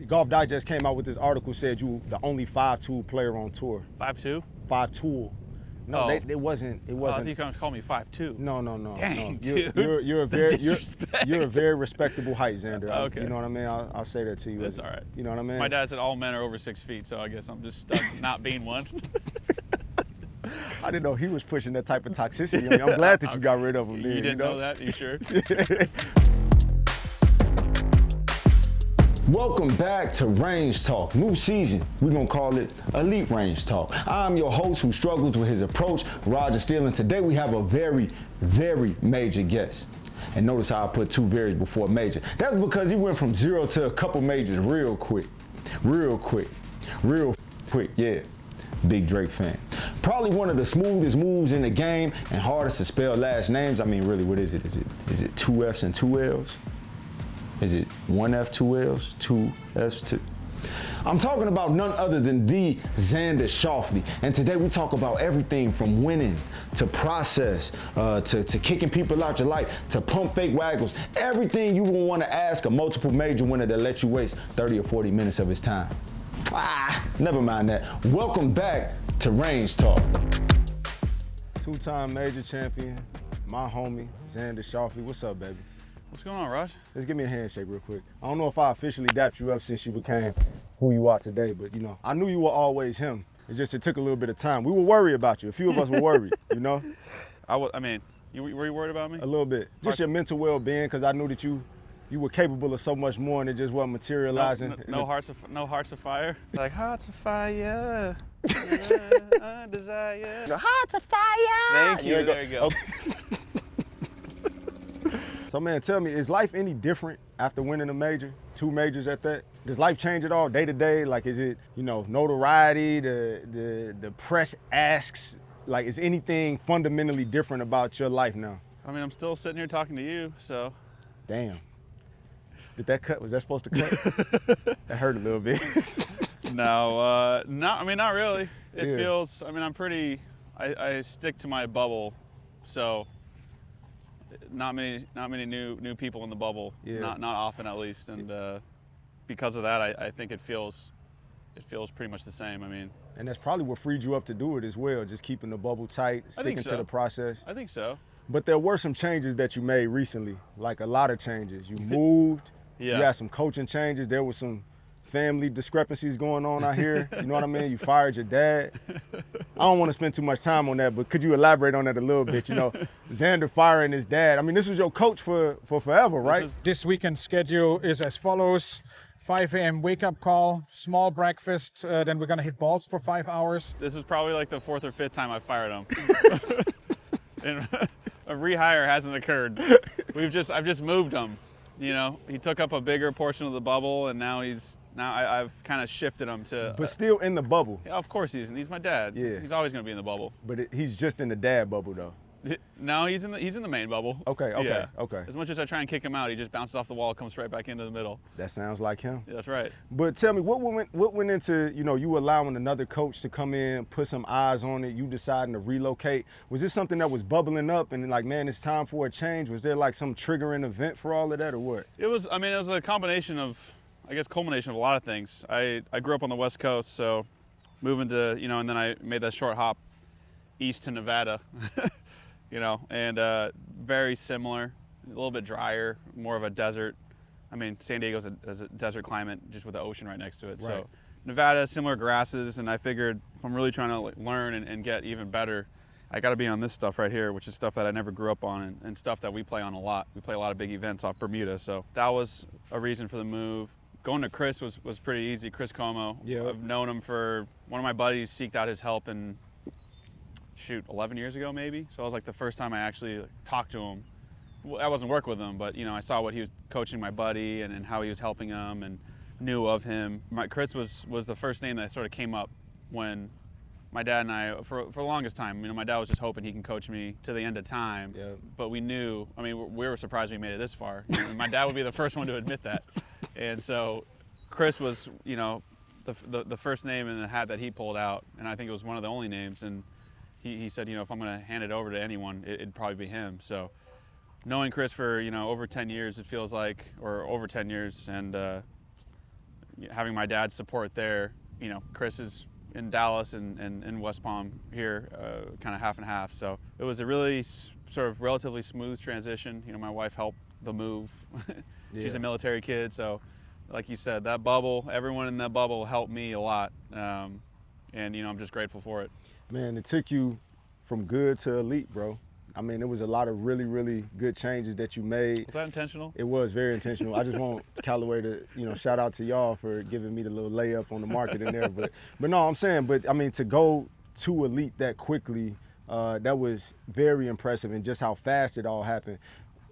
Golf Digest came out with this article, said you the only 5'2" player on tour. 5'2"? 5'2". No, it wasn't. It Oh, I wasn't. think you can call me 5'2". No. Dang, Dude. dude. You're a very respectable height, Xander. Okay. You know what I mean? I'll say that to you. That's all right. You know what I mean? My dad said all men are over 6 feet, so I guess I'm just stuck not being one. I didn't know he was pushing that type of toxicity on me. I'm glad that you got rid of him. You didn't know that? You sure? Welcome back to Range Talk. New season. We're going to call it Elite Range Talk. I'm your host who struggles with his approach, Roger Steele, and today we have a very, very major guest. And notice how I put two varies before major. That's because he went from zero to a couple majors real quick. Yeah. Big Drake fan. Probably one of the smoothest moves in the game and hardest to spell last names. I mean, really, what is it? Is it 2 F's and 2 L's? Is it 1 F, 2 L's, 2 F's, 2? I'm talking about none other than the Xander Schauffele. And today we talk about everything from winning to process, to kicking people out your life, to pump fake waggles. Everything you will want to ask a multiple major winner that lets you waste 30 or 40 minutes of his time. Never mind that. Welcome back to Range Talk. Two-time major champion, my homie, Xander Schauffele. What's up, baby? What's going on, Raj? Let's give me a handshake real quick. I don't know if I officially dapped you up since you became who you are today, but I knew you were always him. It took a little bit of time. We were worried about you. A few of us were worried, were you worried about me? A little bit. Just your mental well-being, because I knew that you were capable of so much more and it just wasn't materializing. No hearts of fire? Like hearts of fire, desire. The hearts of fire! Thank you, there you go. Okay. So man, tell me, is life any different after winning a major? 2 majors at that? Does life change at all day to day? Like, is it, notoriety, the press asks, like, is anything fundamentally different about your life now? I mean, I'm still sitting here talking to you, so. Damn. Did that cut? Was that supposed to cut? That hurt a little bit. No, not really. It feels, I stick to my bubble, so. Not many new people in the bubble. Yeah. Not often, at least, and because of that, I think it feels pretty much the same. And that's probably what freed you up to do it as well, just keeping the bubble tight, sticking to the process. I think so. But there were some changes that you made recently, like a lot of changes. You moved. Yeah. You had some coaching changes. There was some family discrepancies going on out here. You know what I mean? You fired your dad. I don't want to spend too much time on that, but could you elaborate on that a little bit? Xander firing his dad. This was your coach for forever, right? This weekend schedule is as follows. 5 a.m. wake-up call, small breakfast, then we're going to hit balls for 5 hours. This is probably like the 4th or 5th time I fired him. And a rehire hasn't occurred. I've just moved him. He took up a bigger portion of the bubble, and now I've kind of shifted him to. But still in the bubble. Yeah, of course he's my dad. Yeah. He's always going to be in the bubble. But he's just in the dad bubble though. No, he's in the main bubble. Okay. Yeah. Okay. As much as I try and kick him out, he just bounces off the wall, comes right back into the middle. That sounds like him. Yeah, that's right. But tell me, what went into, you allowing another coach to come in, put some eyes on it, you deciding to relocate? Was this something that was bubbling up and like, man, it's time for a change? Was there like some triggering event for all of that or what? It was a combination of, I guess, culmination of a lot of things. I grew up on the West Coast, so moving to, and then I made that short hop east to Nevada. And very similar, a little bit drier, more of a desert. San Diego's a desert climate just with the ocean right next to it. Right. So Nevada, similar grasses, and I figured if I'm really trying to learn and get even better, I got to be on this stuff right here, which is stuff that I never grew up on and stuff that we play on a lot. We play a lot of big events off Bermuda, so that was a reason for the move. Going to Chris was pretty easy. Chris Como. Yeah. I've known him for, one of my buddies seeked out his help in 11 years ago maybe. So it was like the first time I actually talked to him. Well, I wasn't working with him, but I saw what he was coaching my buddy and how he was helping him and knew of him. Chris was the first name that sort of came up when my dad and I, for the longest time, my dad was just hoping he can coach me to the end of time. Yeah. But we knew, we were surprised we made it this far. My dad would be the first one to admit that. And so Chris was, the first name in the hat that he pulled out, and I think it was one of the only names. And he said, if I'm going to hand it over to anyone, it'd probably be him. So knowing Chris for, over 10 years, it feels like, or over 10 years, and having my dad's support there. You know, Chris is in Dallas and West Palm here, kind of half and half. So it was a really sort of relatively smooth transition. You know, my wife helped the move. She's a military kid, so like you said, that bubble, everyone in that bubble helped me a lot. And, you know, I'm just grateful for it. Man, it took you from good to elite, bro. I mean, there was a lot of really, really good changes that you made. Was that intentional? It was very intentional. I just want Callaway to, you know, shout out to y'all for giving me the little layup on the market in there. But no, I'm saying, but I mean, to go to elite that quickly, that was very impressive, and just how fast it all happened.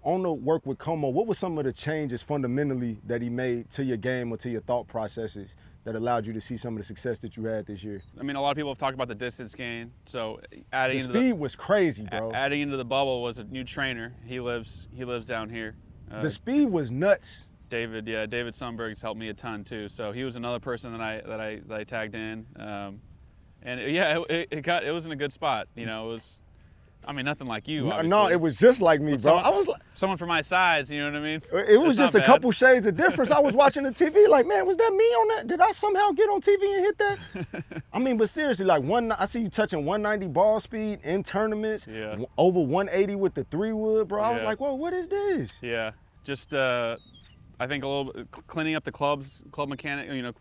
On the work with Como, what were some of the changes fundamentally that he made to your game or to your thought processes that allowed you to see some of the success that you had this year? I mean, a lot of people have talked about the distance gain. So adding the speed was crazy, bro. Adding into the bubble was a new trainer. He lives down here. The speed was nuts. David Sundberg's helped me a ton too. So he was another person that I tagged in. And it was in a good spot. You know, it was. I mean, nothing like you. Obviously. No, it was just like me, bro. I was like someone for my size. You know what I mean? It was just a couple shades of difference. I was watching the TV, like, man, was that me on that? Did I somehow get on TV and hit that? I mean, but seriously, like I see you touching 190 ball speed in tournaments, over 180 with the 3-wood, bro. I was like, whoa, what is this? Yeah, just I think a little bit cleaning up the club mechanic, you know,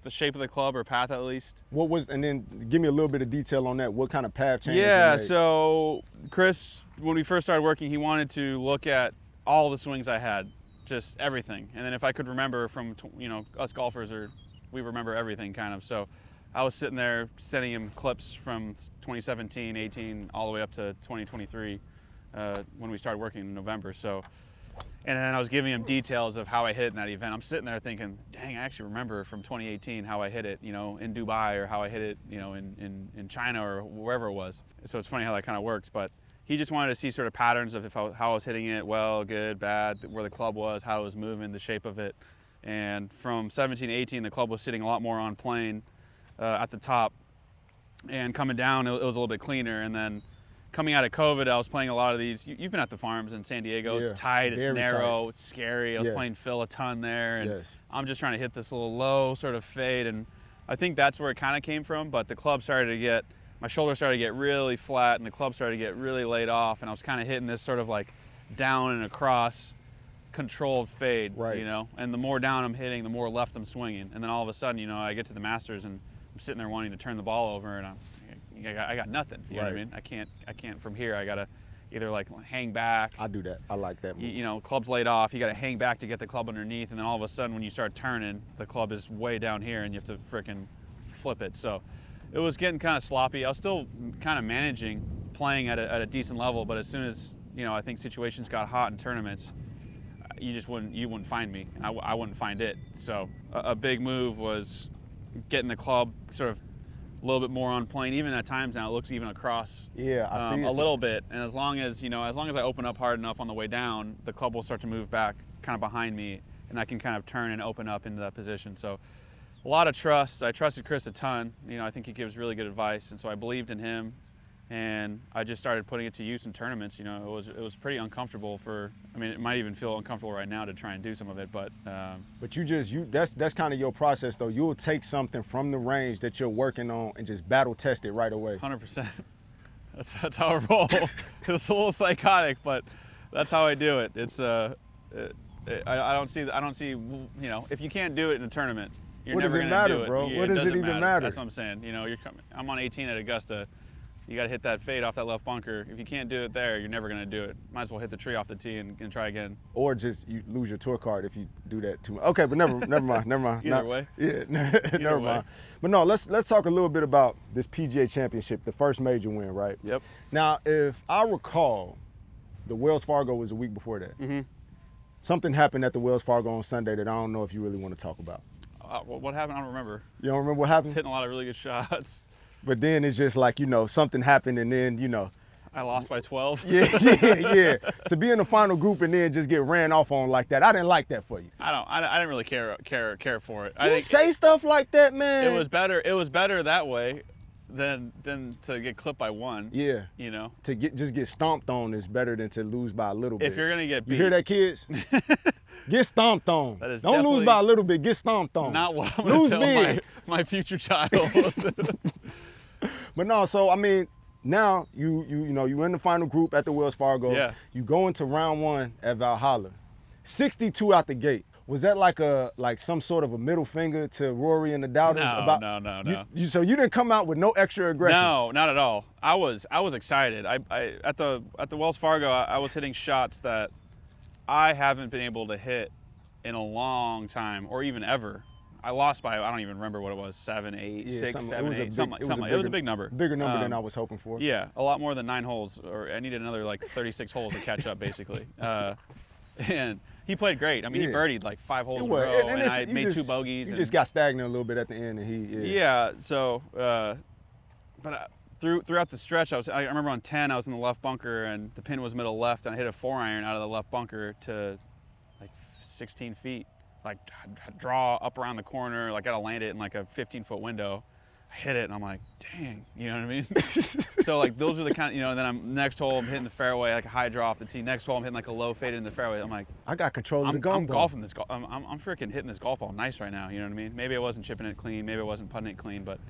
the shape of the club or path at least. What was, and then give me a little bit of detail on that. What kind of path changes? Yeah, so Chris, when we first started working, he wanted to look at all the swings I had, just everything. And then if I could remember from, you know, us golfers, we remember everything kind of. So I was sitting there sending him clips from 2017, 18, all the way up to 2023 when we started working in November. So. And then I was giving him details of how I hit in that event. I'm sitting there thinking, dang, I actually remember from 2018 how I hit it, you know, in Dubai, or how I hit it, you know, in China or wherever it was. So it's funny how that kind of works. But he just wanted to see sort of patterns of how I was hitting it, well, good, bad, where the club was, how it was moving, the shape of it. And from 17, 18, the club was sitting a lot more on plane at the top. And coming down, it was a little bit cleaner. And then coming out of COVID, I was playing a lot of these. You've been at the farms in San Diego. It's tight, it's narrow, it's scary. I was playing Phil a ton there, and I'm just trying to hit this little low sort of fade, and I think that's where it kind of came from. But the club started to get, my shoulder started to get really flat, and the club started to get really laid off, and I was kind of hitting this sort of like down and across controlled fade, you know. And the more down I'm hitting, the more left I'm swinging, and then all of a sudden, you know, I get to the Masters, and I'm sitting there wanting to turn the ball over, and I got nothing. You know what I mean? I can't from here. I gotta either like hang back. I do that. I like that move. You know, club's laid off. You gotta hang back to get the club underneath, and then all of a sudden, when you start turning, the club is way down here, and you have to frickin' flip it. So it was getting kind of sloppy. I was still kind of managing, playing at a decent level, but as soon as, you know, I think situations got hot in tournaments, you wouldn't find me. I wouldn't find it. So a big move was getting the club sort of a little bit more on plane. Even at times now, it looks even across I see a little bit. And as long as I open up hard enough on the way down, the club will start to move back kind of behind me, and I can kind of turn and open up into that position. So a lot of trust. I trusted Chris a ton. You know, I think he gives really good advice, and so I believed in him, and I just started putting it to use in tournaments. You know, it was pretty uncomfortable I mean, it might even feel uncomfortable right now to try and do some of it, but that's kind of your process though. You'll take something from the range that you're working on and just battle test it right away. 100%. That's how I roll. It's a little psychotic, but that's how I do it. It's I don't see, you know, if you can't do it in a tournament, you're never going to do it. Bro? What does it even matter? That's what I'm saying. You know, I'm on 18 at Augusta. You got to hit that fade off that left bunker. If you can't do it there, you're never going to do it. Might as well hit the tree off the tee and try again. Or just you lose your tour card if you do that too much. Okay, but never mind. Either way. Yeah, never mind. But no, let's talk a little bit about this PGA Championship, the first major win, right? Yep. Now, if I recall, the Wells Fargo was a week before that. Mm-hmm. Something happened at the Wells Fargo on Sunday that I don't know if you really want to talk about. What happened? I don't remember. You don't remember what happened? I was hitting a lot of really good shots. But then it's just like, you know, something happened, and then, you know. I lost by 12. Yeah. To be in the final group and then just get ran off on like that, I didn't like that for you. I didn't really care for it. I think say stuff like that, man. It was better that way than to get clipped by one. Yeah. You know. To just get stomped on is better than to lose by a little bit. If you're gonna get beat. You hear that, kids? Get stomped on. That is Don't lose definitely by a little bit. Get stomped on. Not what I'm going to tell big. my future child. But no, so I mean, now you in the final group at the Wells Fargo. Yeah. You go into round 1 at Valhalla. 62 out the gate. Was that like some sort of a middle finger to Rory and the doubters? No. So you didn't come out with no extra aggression? No, not at all. I was excited. I at the Wells Fargo, I was hitting shots that I haven't been able to hit in a long time, or even ever. I lost by, I don't even remember what it was, 7, 8, 6, 7, 8, something. It was a big number. Bigger number than I was hoping for. Yeah, a lot more than 9 holes, or I needed another like 36 holes to catch up, basically. And he played great. I mean, he birdied like 5 holes in a row, and I made 2 bogeys. You just got stagnant a little bit at the end, and Yeah, so, but throughout the stretch, I remember on 10, I was in the left bunker, and the pin was middle left, and I hit a 4-iron out of the left bunker to like 16 feet. Like draw up around the corner, like gotta land it in like a 15-foot window. I hit it and I'm like, dang, you know what I mean? So like those are the kind of, and then next hole I'm hitting the fairway, like a high draw off the tee. Next hole I'm hitting like a low fade in the fairway. I'm like, I got control of the golf ball. I'm freaking hitting this golf ball nice right now, you know what I mean? Maybe I wasn't chipping it clean, maybe I wasn't putting it clean, but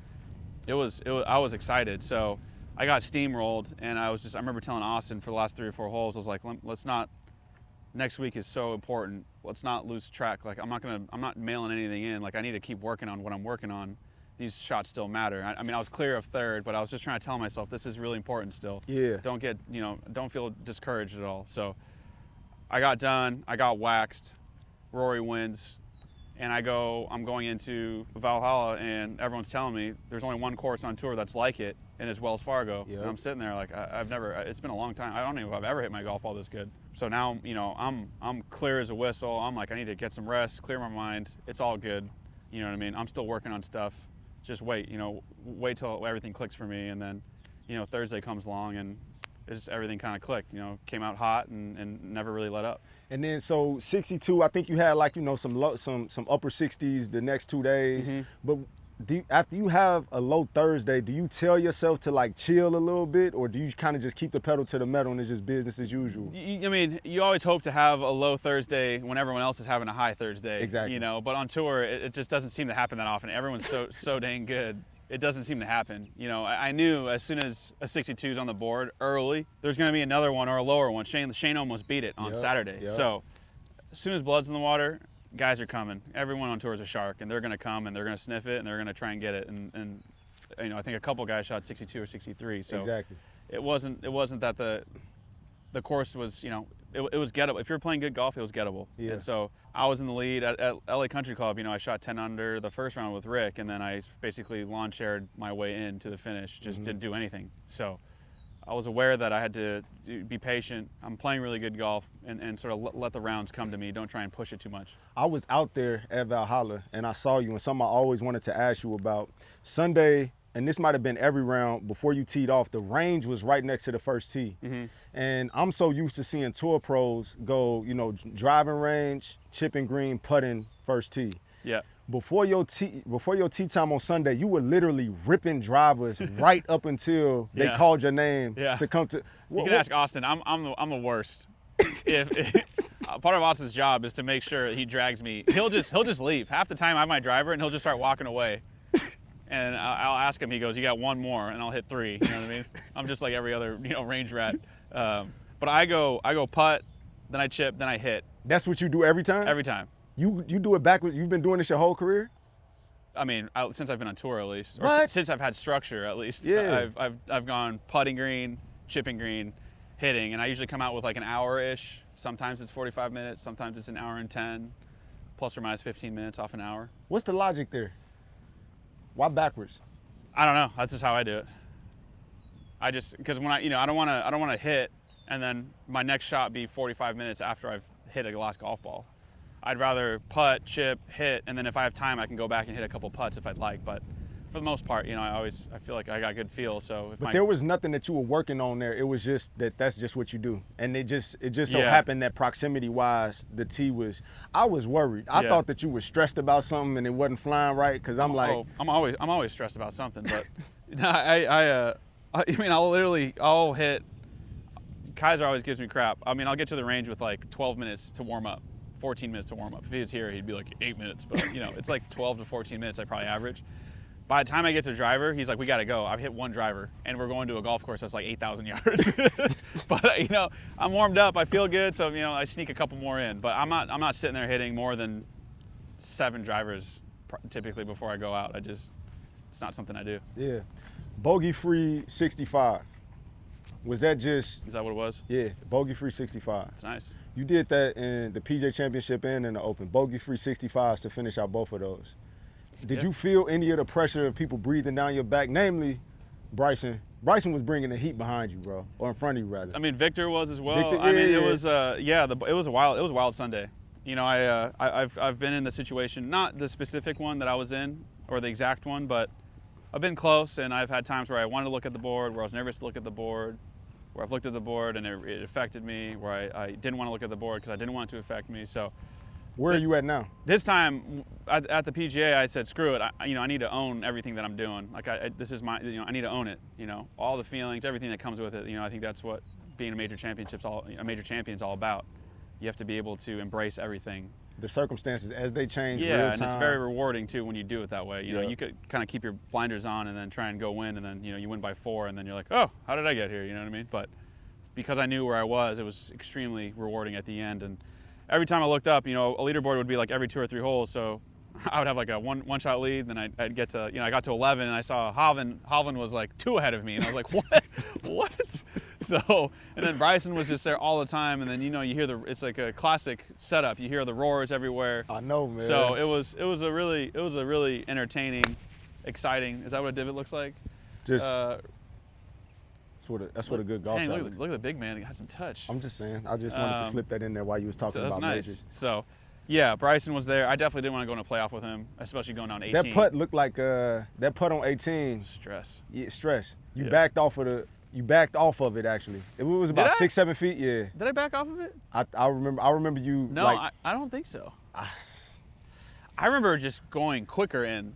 I was excited. So I got steamrolled, and I remember telling Austin for the last 3 or 4 holes, I was like, let's not, next week is so important. Let's not lose track. Like I'm not mailing anything in. Like I need to keep working on what I'm working on. These shots still matter. I mean, I was clear of 3rd, but I was just trying to tell myself this is really important still. Yeah. Don't feel discouraged at all. So I got done. I got waxed. Rory wins, and I'm going into Valhalla, and everyone's telling me there's only one course on tour that's like it, and it's Wells Fargo. Yep. And I'm sitting there like it's been a long time. I don't know if I've ever hit my golf ball this good. So now, I'm clear as a whistle. I'm like, I need to get some rest, clear my mind. It's all good. You know what I mean? I'm still working on stuff. Just wait till everything clicks for me. And then, Thursday comes along and everything kind of clicked, came out hot and never really let up. And then, so 62, I think you had like, some upper 60s the next 2 days. Mm-hmm. But after you have a low Thursday, do you tell yourself to like chill a little bit, or do you kind of just keep the pedal to the metal and it's just business as usual? I mean, you always hope to have a low Thursday when everyone else is having a high Thursday. Exactly. But on tour, it just doesn't seem to happen that often. Everyone's so dang good. It doesn't seem to happen. I knew as soon as a 62 is on the board early, there's going to be another one or a lower one. Shane almost beat it on Saturday. Yep. So as soon as blood's in the water, guys are coming. Everyone on tour is a shark, and they're going to come and they're going to sniff it and they're going to try and get it. And I think a couple guys shot 62 or 63. So exactly. It wasn't that the course was, it was gettable. If you're playing good golf, it was gettable. Yeah. And so I was in the lead at LA Country Club. I shot 10 under the first round with Rick, and then I basically lawn chaired my way into the finish. Just didn't do anything. So I was aware that I had to be patient. I'm playing really good golf, and sort of let the rounds come to me. Don't try and push it too much. I was out there at Valhalla, and I saw you, and something I always wanted to ask you about. Sunday, and this might have been every round before you teed off, the range was right next to the first tee. Mm-hmm. And I'm so used to seeing tour pros go, driving range, chipping green, putting first tee. Yeah. Before your tee time on Sunday, you were literally ripping drivers right up until they called your name to come to. You can ask Austin. I'm the worst. If part of Austin's job is to make sure he drags me. He'll just leave. Half the time I have my driver and he'll just start walking away. And I'll ask him. He goes, "You got one more," and I'll hit 3. You know what I mean? I'm just like every other range rat. But I go putt, then I chip, then I hit. That's what you do every time? Every time. You do it backwards? You've been doing this your whole career? I mean, since I've been on tour at least. What? Or since I've had structure at least. Yeah. I've gone putting green, chipping green, hitting, and I usually come out with like an hour-ish. Sometimes it's 45 minutes, sometimes it's an hour and 10, plus or minus 15 minutes off an hour. What's the logic there? Why backwards? I don't know. That's just how I do it. Because when I don't want to hit and then my next shot be 45 minutes after I've hit a last golf ball. I'd rather putt, chip, hit, and then if I have time, I can go back and hit a couple putts if I'd like. But for the most part, I feel like I got good feel. So, there was nothing that you were working on there. It was just that's just what you do, and it just so happened that proximity-wise, the tee was. I was worried. I thought that you were stressed about something and it wasn't flying right. Because I'm I'm always stressed about something. But I'll hit. Kaiser always gives me crap. I mean, I'll get to the range with like 12 minutes to warm up 14 minutes to warm up. If he was here, he'd be like 8 minutes, but you know, it's like 12 to 14 minutes I probably average. By the time I get to driver, he's like, we got to go. I've hit one driver, and we're going to a golf course that's like 8,000 yards. But you know, I'm warmed up. I feel good, so you know, I sneak a couple more in. But I'm not sitting there hitting more than 7 drivers typically before I go out. It's not something I do. Yeah. Bogey-free 65. Was that just? Is that what it was? Yeah, bogey-free 65. It's nice. You did that in the PGA Championship and in the Open. Bogey-free 65s to finish out both of those. Did you feel any of the pressure of people breathing down your back? Namely, Bryson. Bryson was bringing the heat behind you, bro, or in front of you rather. I mean, Victor was as well. Victor, I mean, yeah. it was it was a wild Sunday. You know, I've been in the situation, not the specific one that I was in or the exact one, but I've been close, and I've had times where I wanted to look at the board, where I was nervous to look at the board, where I've looked at the board and it affected me, where I didn't want to look at the board because I didn't want it to affect me. So. Where are you at now? This time at the PGA, I said, screw it. I need to own everything that I'm doing. Like this is my, I need to own it. You know, all the feelings, everything that comes with it. You know, I think that's what being a major champion's all about. You have to be able to embrace everything. The circumstances as they change. Yeah, real and time. it's very rewarding too when you do it that way. You know, Yeah. you could kind of keep your blinders on and then try and go win, and then you know you win by 4, and then you're like, oh, how did I get here? You know what I mean? But because I knew where I was, it was extremely rewarding at the end. And every time I looked up, you know, a leaderboard would be like every 2 or 3 holes. So I would have like a one shot lead. Then I'd get to, you know, I got to 11 and I saw Hovland was like 2 ahead of me. And I was like, what? What? So, and then Bryson was just there all the time. And then, you know, you hear it's like a classic setup. You hear the roars everywhere. I know, man. So it was a really entertaining, exciting. Is that what a divot looks like? Just. That's what a good golf dang, shot look is. at the big man. He has some touch. I'm just saying. I just wanted to slip that in there while you was talking So that's about nice. majors. So, yeah, Bryson was there. I definitely didn't want to go in a playoff with him, especially going down 18. That putt looked like that putt on 18. Stress. Yeah, stress. You Yeah. backed off of it actually. It was about Did I? 6-7 feet. Yeah. Did I back off of it? I remember you. No, like, I don't think so. I remember just going quicker in.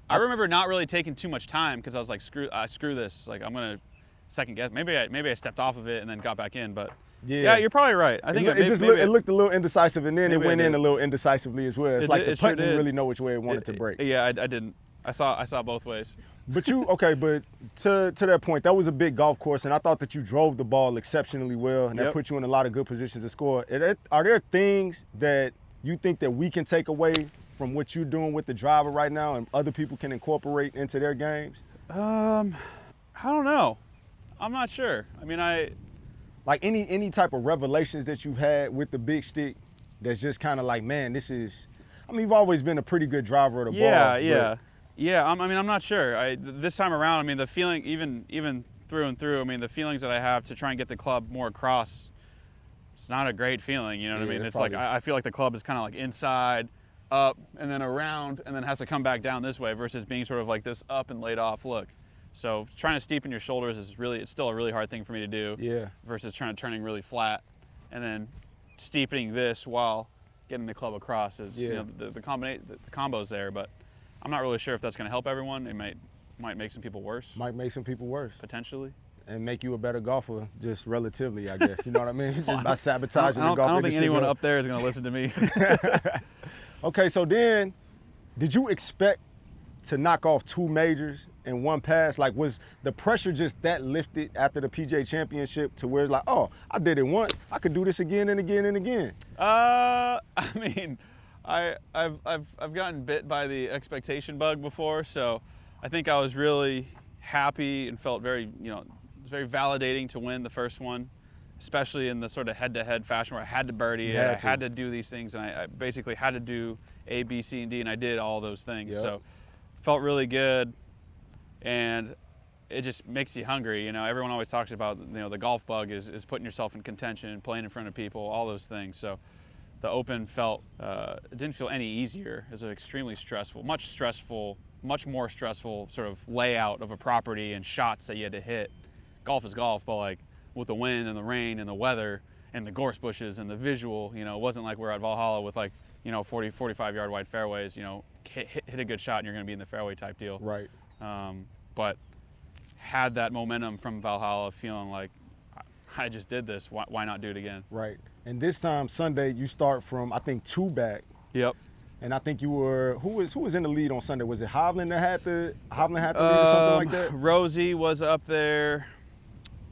I remember not really taking too much time because I was like, screw this. Like I'm gonna second guess. Maybe I stepped off of it and then got back in, but yeah, you're probably right. I think it looked a little indecisive, and then it maybe I went in did. a little indecisively as well. It's It like did- the it sure putt didn't did. really know which way it wanted to break. Yeah, I didn't. I saw both ways. But but to that point, that was a big golf course, and I thought that you drove the ball exceptionally well, and that Yep. put you in a lot of good positions to score. Are there things that you think that we can take away from what you're doing with the driver right now, and other people can incorporate into their games? I don't know. I'm not sure. I mean, Like any type of revelations that you've had with the big stick, that's just kind of like, man, this is. I mean, you've always been a pretty good driver of the ball. Yeah. I mean, I'm not sure. This time around, I mean, the feeling, even through and through, I mean, the feelings that I have to try and get the club more across, it's not a great feeling. You know what I mean? It's like I feel like the club is kind of like inside, up, and then around, and then has to come back down this way versus being sort of like this up and laid off look. So trying to steepen your shoulders it's still a really hard thing for me to do. Yeah. Versus turning really flat, and then steepening this while getting the club across is you know the combo's there, but I'm not really sure if that's going to help everyone. It might make some people worse. Might make some people worse. Potentially. And make you a better golfer, just relatively, I guess. You know what I mean? Just by sabotaging the golf I don't think industry. anyone up there is going to listen to me. Okay, so then, did you expect to knock off 2 majors in one pass? Like, was the pressure just that lifted after the PGA Championship to where it's like, oh, I did it once, I could do this again and again and again? I mean, I've gotten bit by the expectation bug before, so I think I was really happy and felt very, you know, it was very validating to win the first one, especially in the sort of head-to-head fashion where I had to birdie it, I had to do these things, and I basically had to do A, B, C, and D, and I did all those things. Yep. So felt really good, and it just makes you hungry. You know, everyone always talks about, you know, the golf bug is putting yourself in contention, playing in front of people, all those things. So the Open it didn't feel any easier. It was an extremely stressful, much more stressful sort of layout of a property and shots that you had to hit. Golf is golf, but like with the wind and the rain and the weather and the gorse bushes and the visual, you know, it wasn't like we're at Valhalla with like, you know, 40, 45 yard wide fairways, you know, hit a good shot and you're going to be in the fairway type deal. Right. But had that momentum from Valhalla, feeling like I just did this. Why not do it again? Right. And this time, Sunday, you start from, I think, 2 back. Yep. And I think you were, who was in the lead on Sunday? Was it Hovland that had the lead or something like that? Rosie was up there,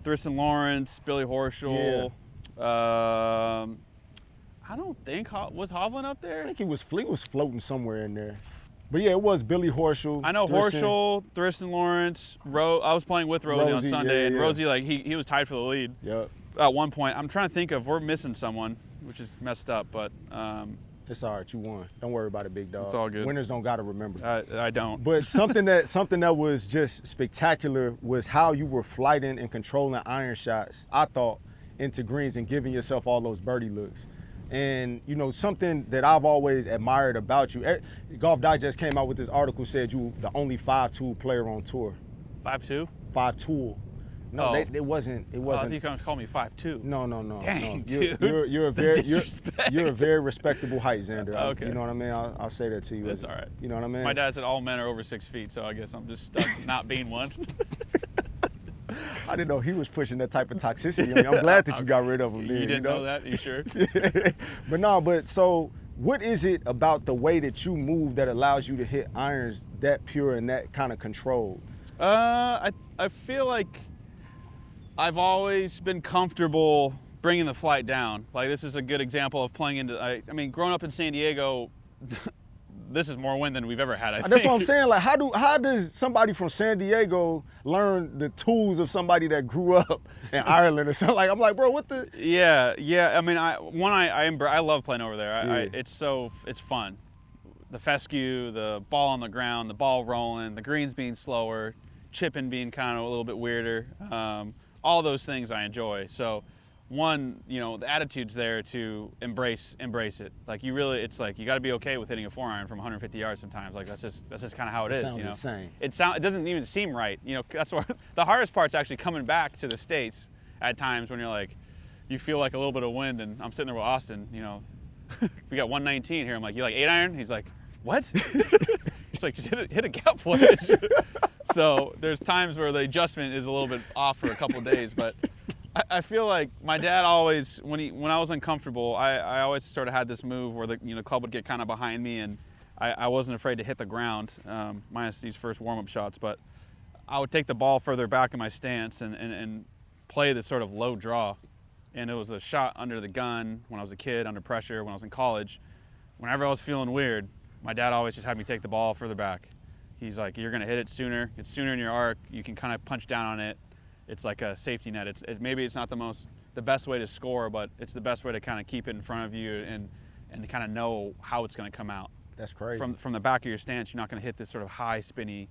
Tristan Lawrence, Billy Horschel. Yeah. I don't think, was Hovland up there? I think he was floating somewhere in there. But yeah, it was Billy Horschel. I know Horschel, Tristan Lawrence, I was playing with Rosie on Sunday, and Rosie, like, he was tied for the lead. Yep. At one point. I'm trying to think of, we're missing someone, which is messed up, but it's all right, you won. Don't worry about it, big dog. It's all good. Winners don't gotta remember. I don't. But something that was just spectacular was how you were flighting and controlling iron shots, I thought, into greens and giving yourself all those birdie looks. And, you know, something that I've always admired about you, Golf Digest came out with this article, said you the only 5-tool player on tour. 5'2"? 5-tool. No, Oh. it wasn't. You can call me 5'2". No. Dang, no. dude. You're a very Disrespect. you're a very respectable height, Xander. Okay. You know what I mean? I'll say that to you. That's all right. You know what I mean? My dad said all men are over 6 feet, so I guess I'm just stuck not being one. I didn't know he was pushing that type of toxicity on me. I'm glad that you got rid of him. You didn't know that? You sure? But so what is it about the way that you move that allows you to hit irons that pure and that kind of controlled? I feel like I've always been comfortable bringing the flight down. Like, this is a good example of playing into, I mean, growing up in San Diego, this is more wind than we've ever had, I think. That's what I'm saying. Like, how does somebody from San Diego learn the tools of somebody that grew up in Ireland or something? Like, I'm like, bro, what the? Yeah. I mean, I love playing over there. Yeah. It's fun. The fescue, the ball on the ground, the ball rolling, the greens being slower, chipping being kind of a little bit weirder. All those things I enjoy. So, one, you know, the attitude's there to embrace it. Like, it's like you got to be okay with hitting a 4-iron from 150 yards sometimes. Like, that's just kind of how it is. Sounds you know, insane. It doesn't even seem right. You know, that's why the hardest part's actually coming back to the States at times when you're like, you feel like a little bit of wind, and I'm sitting there with Austin. You know, we got 119 here. I'm like, you like 8-iron? He's like, what? He's like, just hit a gap wedge. So there's times where the adjustment is a little bit off for a couple of days, but I feel like my dad always, when I was uncomfortable, I always sort of had this move where the club would get kind of behind me, and I wasn't afraid to hit the ground, minus these first warm-up shots, but I would take the ball further back in my stance and play this sort of low draw. And it was a shot under the gun when I was a kid, under pressure, when I was in college. Whenever I was feeling weird, my dad always just had me take the ball further back. He's like, you're gonna hit it sooner. It's sooner in your arc. You can kind of punch down on it. It's like a safety net. Maybe it's not the best way to score, but it's the best way to kind of keep it in front of you and to kind of know how it's gonna come out. That's crazy. From the back of your stance, you're not gonna hit this sort of high spinny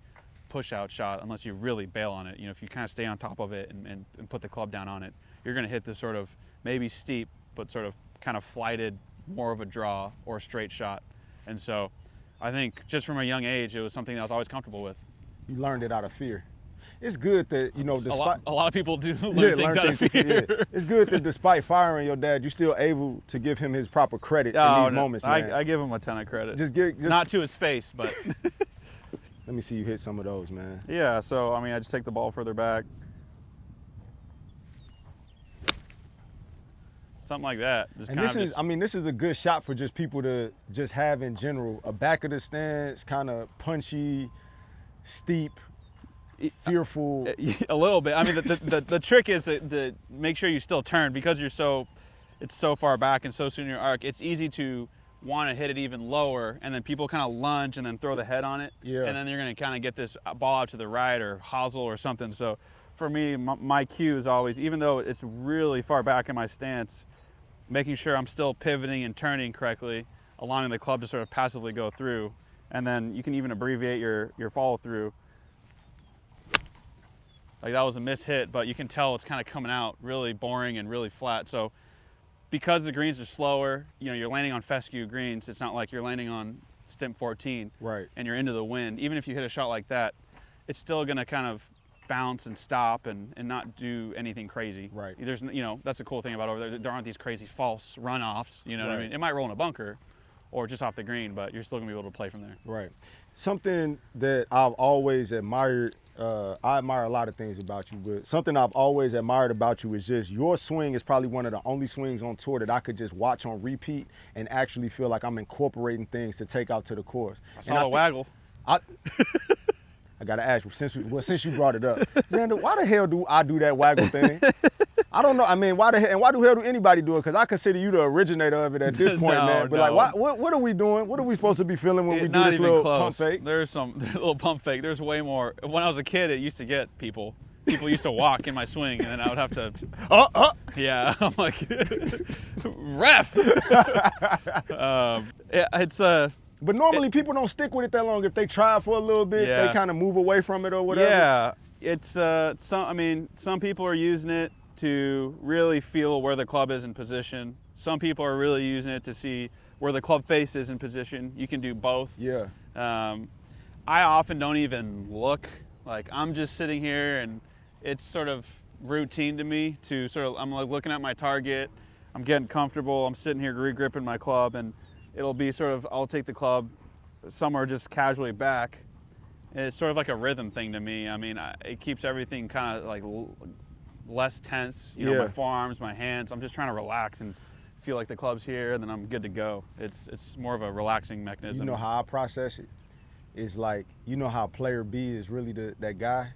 push out shot unless you really bail on it. You know, if you kind of stay on top of it and put the club down on it, you're gonna hit this sort of maybe steep, but sort of kind of flighted, more of a draw or a straight shot. And so I think just from a young age, it was something that I was always comfortable with. You learned it out of fear. It's good that, you know, despite a lot of people do learn things out of fear. Yeah. It's good that despite firing your dad, you're still able to give him his proper credit in these moments, man. I give him a ton of credit. Just not to his face, but let me see you hit some of those, man. Yeah, so I mean, I just take the ball further back. Something like that. This is a good shot for just people to just have in general. A back of the stance, kind of punchy, steep, fearful. A little bit. I mean, the trick is to make sure you still turn because it's so far back and so soon in your arc. It's easy to want to hit it even lower, and then people kind of lunge and then throw the head on it. Yeah. And then you're going to kind of get this ball out to the right or hosel or something. So for me, my cue is always, even though it's really far back in my stance, making sure I'm still pivoting and turning correctly, allowing the club to sort of passively go through. And then you can even abbreviate your follow through. Like, that was a miss hit, but you can tell it's kind of coming out really boring and really flat. So because the greens are slower, you know, you're landing on fescue greens. It's not like you're landing on stimp 14 right, and you're into the wind. Even if you hit a shot like that, it's still going to kind of bounce and stop and not do anything crazy. Right. There's, you know, that's the cool thing about over there. There aren't these crazy false runoffs. You know what I Right. mean? It might roll in a bunker or just off the green, but you're still gonna be able to play from there. Right. Something that I've always admired I admire a lot of things about you, but something I've always admired about you is just your swing is probably one of the only swings on tour that I could just watch on repeat and actually feel like I'm incorporating things to take out to the course. I saw a waggle. I gotta ask you, since you brought it up, Xander, why the hell do I do that waggle thing? I don't know. I mean, why the hell do anybody do it? Because I consider you the originator of it at this point, man. But like, what are we doing? What are we supposed to be feeling when we do this little pump fake? There's a little pump fake. There's way more. When I was a kid, it used to get people. People used to walk in my swing, and then I would have to. Yeah, I'm like, ref. It's But normally people don't stick with it that long. If they try for a little bit, they kind of move away from it or whatever. Yeah, it's some people are using it to really feel where the club is in position. Some people are really using it to see where the club face is in position. You can do both. Yeah. I often don't even look. Like, I'm just sitting here, and it's sort of routine to me to I'm like looking at my target. I'm getting comfortable. I'm sitting here re-gripping my club, and it'll be sort of, I'll take the club somewhere just casually back. And it's sort of like a rhythm thing to me. I mean, it keeps everything kind of like less tense, you know, my forearms, my hands. I'm just trying to relax and feel like the club's here, and then I'm good to go. It's more of a relaxing mechanism. You know how I process it? It's like, you know how player B is really that guy?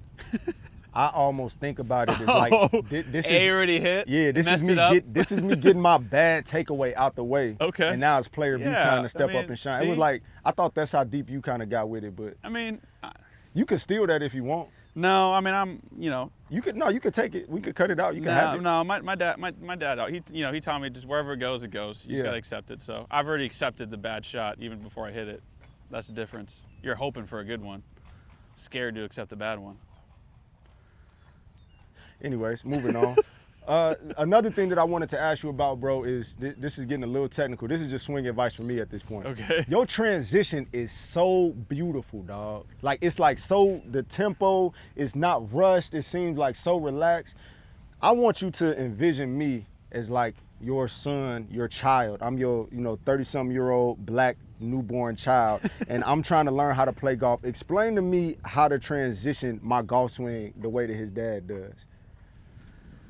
I almost think about it as like, this is already hit. Yeah, this is me getting my bad takeaway out the way. Okay. And now it's player B time to step up and shine. See? It was like, I thought that's how deep you kind of got with it, but I mean, you could steal that if you want. No, I mean, you could take it. We could cut it out. You can have it. No, my dad, he taught me just wherever it goes, it goes. You just gotta accept it. So I've already accepted the bad shot even before I hit it. That's the difference. You're hoping for a good one, scared to accept the bad one. Anyways, moving on. Another thing that I wanted to ask you about, bro, is this is getting a little technical. This is just swing advice for me at this point. Okay. Your transition is so beautiful, dog. Like, it's like the tempo is not rushed. It seems like so relaxed. I want you to envision me as like your son, your child. I'm your, 30-something-year-old black newborn child, and I'm trying to learn how to play golf. Explain to me how to transition my golf swing the way that his dad does.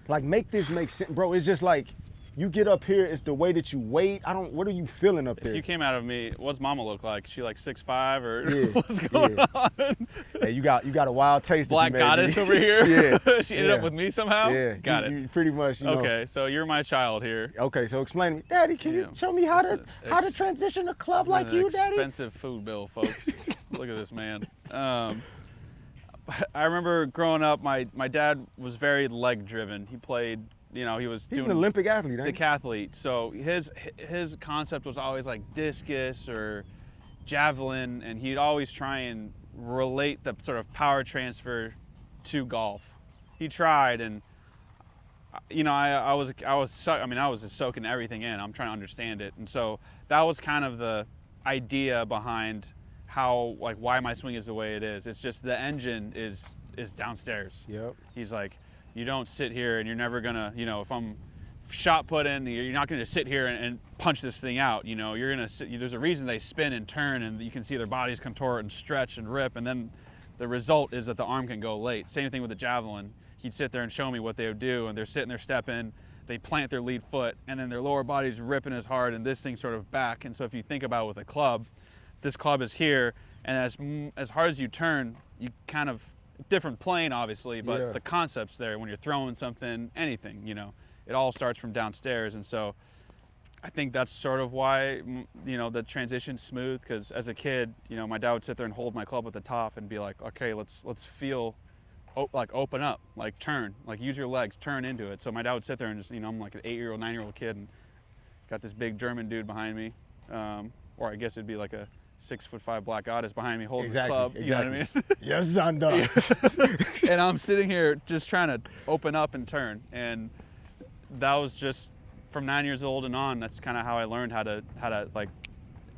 Like, make this make sense, bro. It's just like, you get up here, it's the way that you wait. What are you feeling up there? If you came out of me, what's mama look like? Is she like 6'5" or what's going on? Hey, you got a wild taste. Black goddess over here? Yeah. She ended up with me somehow? Yeah. Got it. You pretty much, Okay, so you're my child here. Okay, so explain to me. Daddy, can you show me how to transition a club like you, Daddy? Expensive food bill, folks. Look at this man. I remember growing up, my dad was very leg driven. He played, he's an Olympic athlete, ain't he? Decathlete. So his concept was always like discus or javelin, and he'd always try and relate the sort of power transfer to golf. He tried, and I was just soaking everything in. I'm trying to understand it, and so that was kind of the idea behind why my swing is the way it is. It's just the engine is downstairs. Yep. He's like, you don't sit here and you're never gonna, if I'm shot put in, you're not gonna sit here and punch this thing out. You're gonna sit, there's a reason they spin and turn, and you can see their bodies contort and stretch and rip, and then the result is that the arm can go late. Same thing with the javelin. He'd sit there and show me what they would do, and they're sitting there stepping, they plant their lead foot, and then their lower body's ripping as hard, and this thing's sort of back. And so if you think about it with a club, this club is here, and as hard as you turn, you kind of, different plane obviously, but the concept's there. When you're throwing something, anything, it all starts from downstairs. And so I think that's sort of why, the transition's smooth, because as a kid, my dad would sit there and hold my club at the top and be like, okay, let's feel, like open up, like turn, like use your legs, turn into it. So my dad would sit there and just, I'm like an 8-year-old, 9-year-old kid, and got this big German dude behind me, or I guess it'd be like a 6'5" black goddess behind me holding the club. You know what I mean? Yes, Xander. And I'm sitting here just trying to open up and turn, and that was just from 9 years old and on. That's kind of how I learned how to like,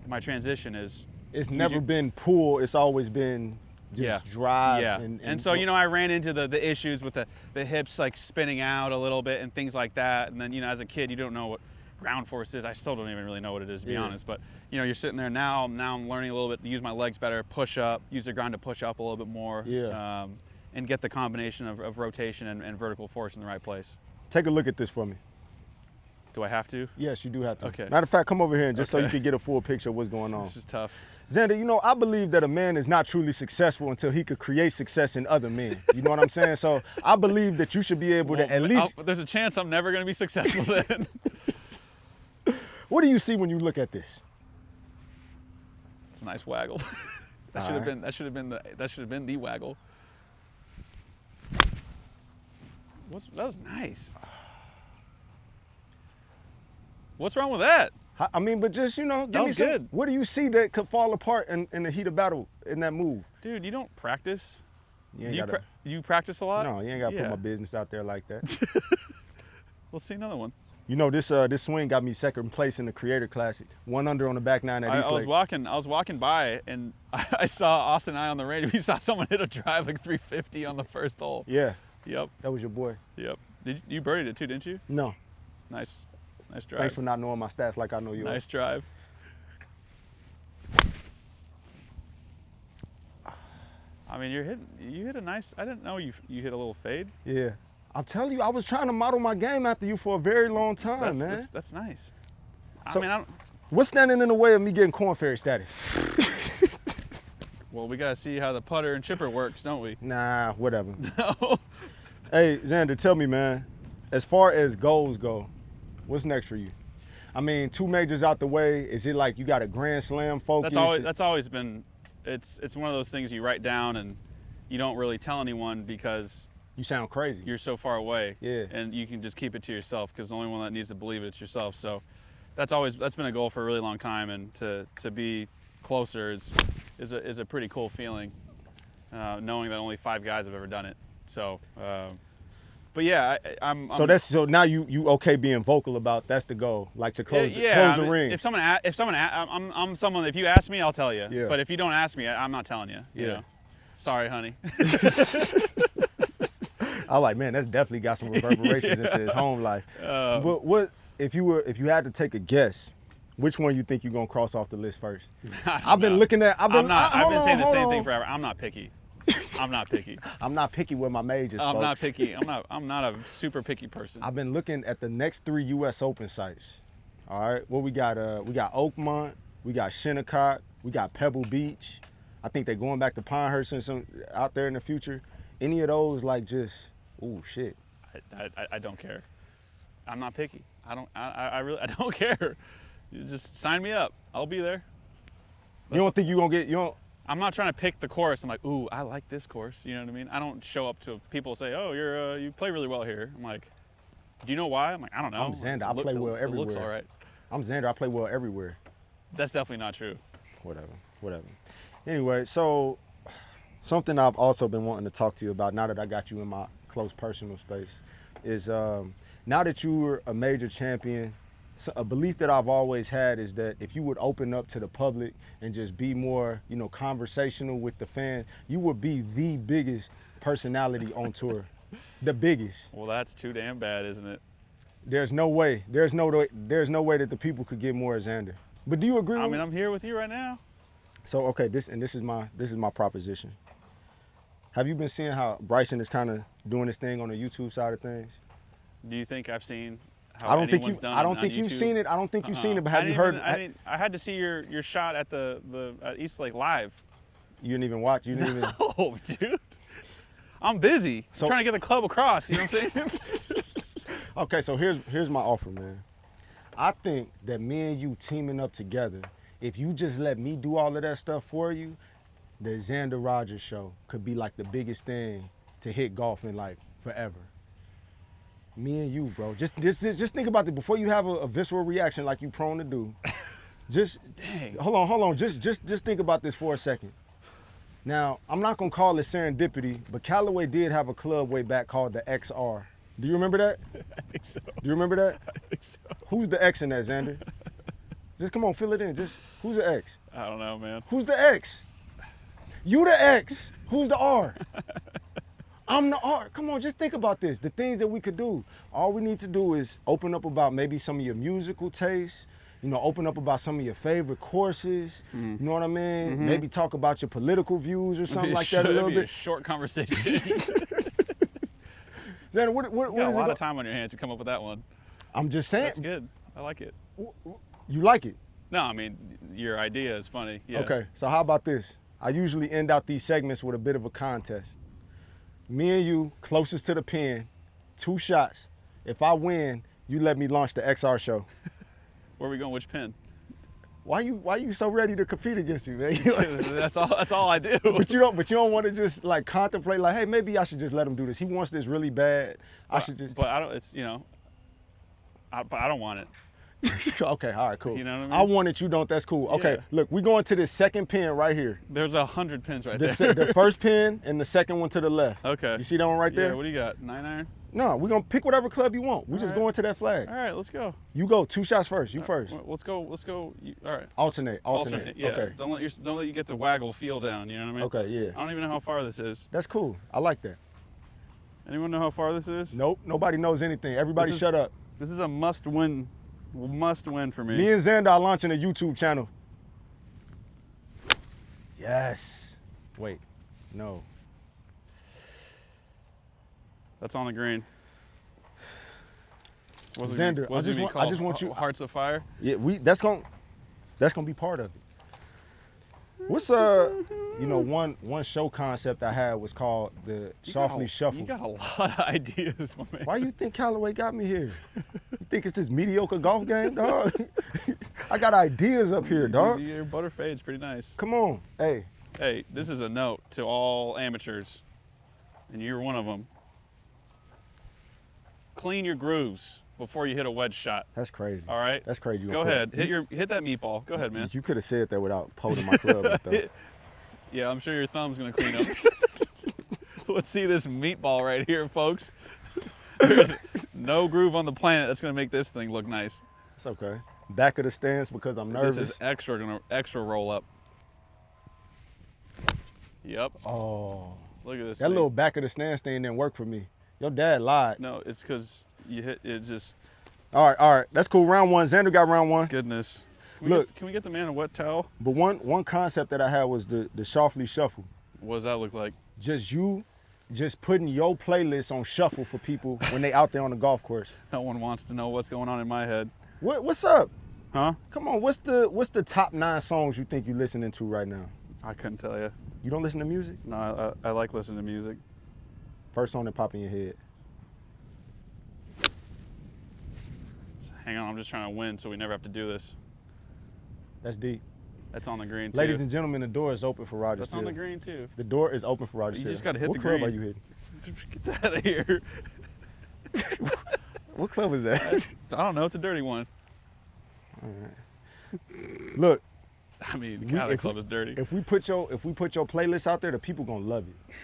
my transition is. It's never been pull. It's always been just drive. Yeah. And so I ran into the issues with the hips like spinning out a little bit and things like that. And then as a kid, you don't know what ground force is. I still don't even really know what it is, to be honest. But you're sitting there now I'm learning a little bit to use my legs better, push up, use the ground to push up a little bit more. and get the combination of rotation and vertical force in the right place. Take a look at this for me. Do I have to? Yes, you do have to. Okay. Matter of fact, come over here and just so you Okay. can get a full picture of what's going on. This is tough. Xander, you know, I believe that a man is not truly successful until he could create success in other men. You know what I'm saying? So I believe that you should be able to at least. There's a chance I'm never going to be successful then. What do you see when you look at this? It's a nice waggle. That should have been the waggle. That was nice. What's wrong with that? I mean, but just, you know, give me some. Good. What do you see that could fall apart in the heat of battle in that move? Dude, you don't practice. You You practice a lot? No, you ain't got to put my business out there like that. We'll see another one. You know, this swing got me second place in the Creator Classic. 1 under on the back nine at East Lake. I was walking by and I saw Austin and I on the range. We saw someone hit a drive like 350 on the first hole. Yeah. Yep. That was your boy. Yep. You birdied it too, didn't you? No. Nice drive. Thanks for not knowing my stats like I know yours. Nice drive. I mean, you hit a nice. I didn't know you hit a little fade. Yeah. I'm telling you, I was trying to model my game after you for a very long time, man. That's nice. So, I mean, what's standing in the way of me getting Corn Ferry status? well, we gotta see how the putter and chipper works, don't we? Nah, whatever. No. Hey, Xander, tell me, man, as far as goals go, what's next for you? I mean, 2 majors out the way. Is it like you got a Grand Slam focus? That's always been. It's one of those things you write down and you don't really tell anyone because you sound crazy. you're so far away. Yeah. And you can just keep it to yourself because the only one that needs to believe it's yourself. So that's been a goal for a really long time, and to be closer is a pretty cool feeling, knowing that only 5 guys have ever done it. So, but yeah, So now you okay being vocal about that's the goal, like to close the ring. If I'm someone. If you ask me, I'll tell you. Yeah. But if you don't ask me, I'm not telling you. Yeah. You know? Sorry, honey. I like, man, that's definitely got some reverberations into his home life. But what if you had to take a guess, which one you think you're gonna cross off the list first? I've been saying the same thing forever. I'm not picky. I'm not picky. I'm not picky with my majors, I'm folks. not picky. I'm not a super picky person. I've been looking at the next 3 U.S. Open sites. All right, well, we got Oakmont, we got Shinnecock, we got Pebble Beach. I think they're going back to Pinehurst and some out there in the future. Any of those, like, just, ooh, shit. I don't care. I'm not picky. I really don't care. You just sign me up. I'll be there. You don't think you're gonna get, I'm not trying to pick the course. I'm like, ooh, I like this course. You know what I mean? I don't show up to people say, oh, you play really well here. I'm like, do you know why? I'm like, I don't know. I'm Xander. I play well everywhere. It looks all right. I'm Xander. I play well everywhere. That's definitely not true. Whatever. Anyway, so something I've also been wanting to talk to you about now that I got you in my close personal space is now that you're a major champion, a belief that I've always had is that if you would open up to the public and just be more, conversational with the fans, you would be the biggest personality on tour. The biggest. Well, that's too damn bad, isn't it? There's no way. There's no way that the people could get more Xander. But do you agree with me? I'm here with you right now. So, okay, this is my proposition. Have you been seeing how Bryson is kind of doing this thing on the YouTube side of things? Do you think I've seen how I don't think you've seen it. I don't think you've seen it, but have you heard? I had to see your shot at at East Lake live. You didn't even watch. You didn't even. No, dude. I'm busy. I'm trying to get the club across. You know what I'm saying? Okay, so here's my offer, man. I think that me and you teaming up together, if you just let me do all of that stuff for you, the Xander Rogers show could be like the biggest thing to hit golf in like forever. Me and you, bro. Just think about it before you have a visceral reaction like you prone to do. Just dang. Hold on. Just think about this for a second. Now, I'm not gonna call it serendipity, but Callaway did have a club way back called the XR. Do you remember that? I think so. Do you remember that? I think so. Who's the X in that, Xander? Just come on, fill it in. Just who's the X? I don't know, man. Who's the X? You the X. Who's the R? I'm the R. Come on, just think about this. The things that we could do. All we need to do is open up about maybe some of your musical tastes, you know, open up about some of your favorite courses. Mm-hmm. You know what I mean? Mm-hmm. Maybe talk about your political views or something like that a little bit. A short conversation. Xander, what You got is a lot it? of time on your hands to come up with that one. I'm just saying. That's good. I like it. You like it? No, I mean, your idea is funny. Yeah. Okay, so how about this? I usually end out these segments with a bit of a contest. Me and you, closest to the pin, 2 shots. If I win, you let me launch the XR show. Where are we going? Which pin? Why you so ready to compete against me, man? That's all I do. But you don't want to just like contemplate like, hey, maybe I should just let him do this. He wants this really bad. I should just. But I don't. It's but I don't want it. Okay, all right, cool. You know what I mean? I want it, you don't. That's cool. Okay, Yeah. look, we going to this second pin right here. There's 100 pins right there. The first pin and the second one to the left. Okay. You see that one right there? Yeah. What do you got? 9-iron. No, we're gonna pick whatever club you want. We All just right. going to that flag. All right. Let's go. You go 2 shots first. You first. Let's go. All right. Alternate. Yeah. Okay. Don't let you get the waggle feel down. You know what I mean? Okay, yeah. I don't even know how far this is. That's cool. I like that. Anyone know how far this is? Nope. Nobody knows anything. Everybody This is- shut up. This is a must-win for me. Me and Xander are launching a YouTube channel. Yes. Wait. No. That's on the green. Xander, I just want you. Hearts of Fire. Yeah, that's gonna be part of it. What's one show concept I had was called the Schauffele Shuffle. You got a lot of ideas, my man. Why you think Callaway got me here? You think it's this mediocre golf game, dog? I got ideas up here, dog. Your butter fade's pretty nice. Come on, hey. Hey, this is a note to all amateurs, and you're one of them. Clean your grooves before you hit a wedge shot. That's crazy. All right. That's crazy. Go ahead. Hit that meatball. Go ahead, man. You could have said that without holding my club up, though. Yeah, I'm sure your thumb's gonna clean up. Let's see this meatball right here, folks. There's no groove on the planet that's gonna make this thing look nice. It's okay. Back of the stance because I'm nervous. This is extra roll up. Yep. Oh. Look at this. That little back of the stance thing didn't work for me. Your dad lied. No, it's because you hit it. Just. All right. That's cool. Round 1. Xander got round 1. Goodness. Can we get the man a wet towel? But one concept that I had was the Schauffele Shuffle. What does that look like? Just putting your playlist on shuffle for people when they out there on the golf course. No one wants to know what's going on in my head. What's up? Huh? Come on. What's the top 9 songs you think you're listening to right now? I couldn't tell you. You don't listen to music? No, I like listening to music. First song that pop in your head. Hang on, I'm just trying to win so we never have to do this. That's deep. That's on the green, too. Ladies and gentlemen, the door is open for Roger That's Steele. on the green, too. The door is open for Roger You Steele. just got to hit the What green. club are you hitting? Get that out of here. What club is that? I don't know. It's a dirty one. All right. Look, I mean, the club is dirty. if we put your playlist out there, the people gonna love it.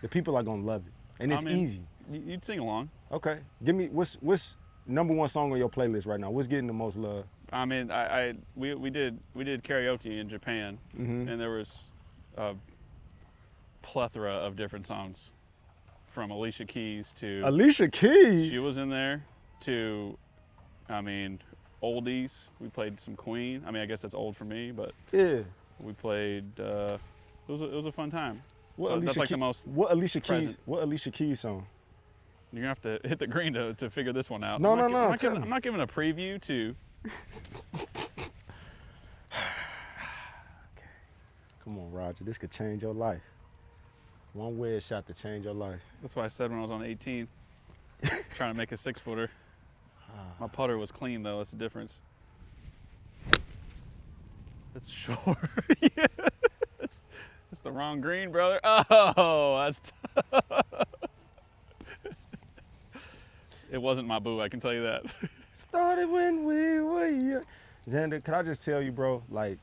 The people are gonna love it, and it's easy. You'd sing along. Okay, give me what's number 1 song on your playlist right now? What's getting the most love? I mean, we did karaoke in Japan, Mm-hmm. and there was a plethora of different songs, from Alicia Keys to Alicia Keys. she was in there to, I mean, oldies. We played some Queen. I mean, I guess that's old for me, but Yeah. we played. It was a fun time. What So Alicia that's like Keys? the most What Alicia Keys? present. What Alicia Keys song? You're gonna have to hit the green to figure this one out. No, I'm no. not giving a preview to. Come on, Roger. This could change your life. One wedge shot to change your life. That's what I said when I was on 18, trying to make a 6-footer. My putter was clean though. That's the difference. It's short. Yeah. It's the wrong green, brother. Oh, that's. It wasn't my boo. I can tell you that. Started when we were young. Xander, can I just tell you, bro? Like,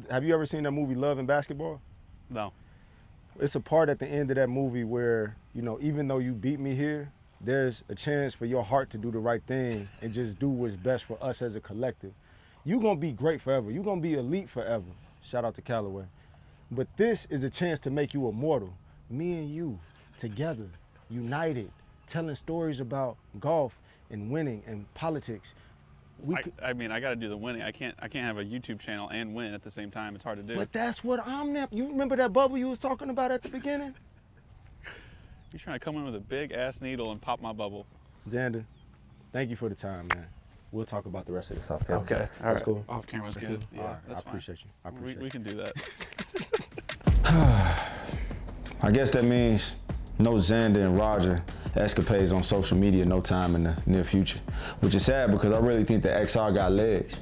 have you ever seen that movie Love and Basketball? No. It's a part at the end of that movie where, even though you beat me here, there's a chance for your heart to do the right thing and just do what's best for us as a collective. You're going to be great forever. You're going to be elite forever. Shout out to Callaway. But this is a chance to make you immortal. Me and you, together, united, telling stories about golf and winning and politics. I mean, I got to do the winning. I can't have a YouTube channel and win at the same time. It's hard to do. But that's what I'm there. You remember that bubble you was talking about at the beginning? You're trying to come in with a big ass needle and pop my bubble. Xander, thank you for the time, man. We'll talk about the rest of this off camera. Okay, all That's right. cool. Off camera's That's good. cool. Yeah, All right. that's I appreciate you. I appreciate we can do that. I guess that means no Xander and Roger escapades on social media no time in the near future, which is sad because I really think the XR got legs.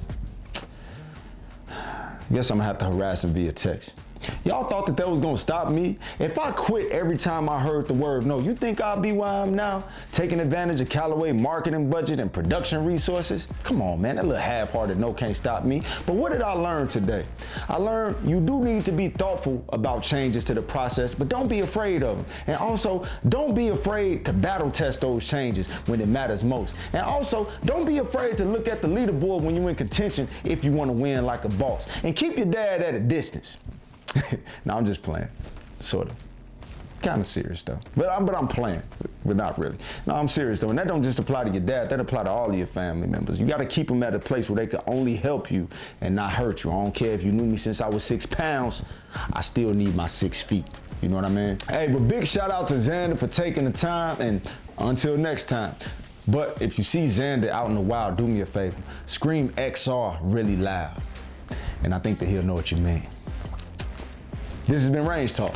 I guess I'm gonna have to harass him via text. Y'all thought that was gonna stop me? If I quit every time I heard the word no, you think I'll be where I am now? Taking advantage of Callaway marketing budget and production resources? Come on, man, that little half-hearted no can't stop me. But what did I learn today? I learned you do need to be thoughtful about changes to the process, but don't be afraid of them. And also, don't be afraid to battle test those changes when it matters most. And also, don't be afraid to look at the leaderboard when you're in contention if you wanna win like a boss. And keep your dad at a distance. No, I'm just playing, sort of. Kind of serious though, but I'm playing, but not really. No, I'm serious though, and that don't just apply to your dad, that apply to all of your family members. You gotta keep them at a place where they can only help you and not hurt you. I don't care if you knew me since I was 6 pounds, I still need my 6 feet. You know what I mean? Hey, but big shout out to Xander for taking the time, and until next time. But if you see Xander out in the wild, do me a favor, scream XR really loud, and I think that he'll know what you mean. This has been Range Talk.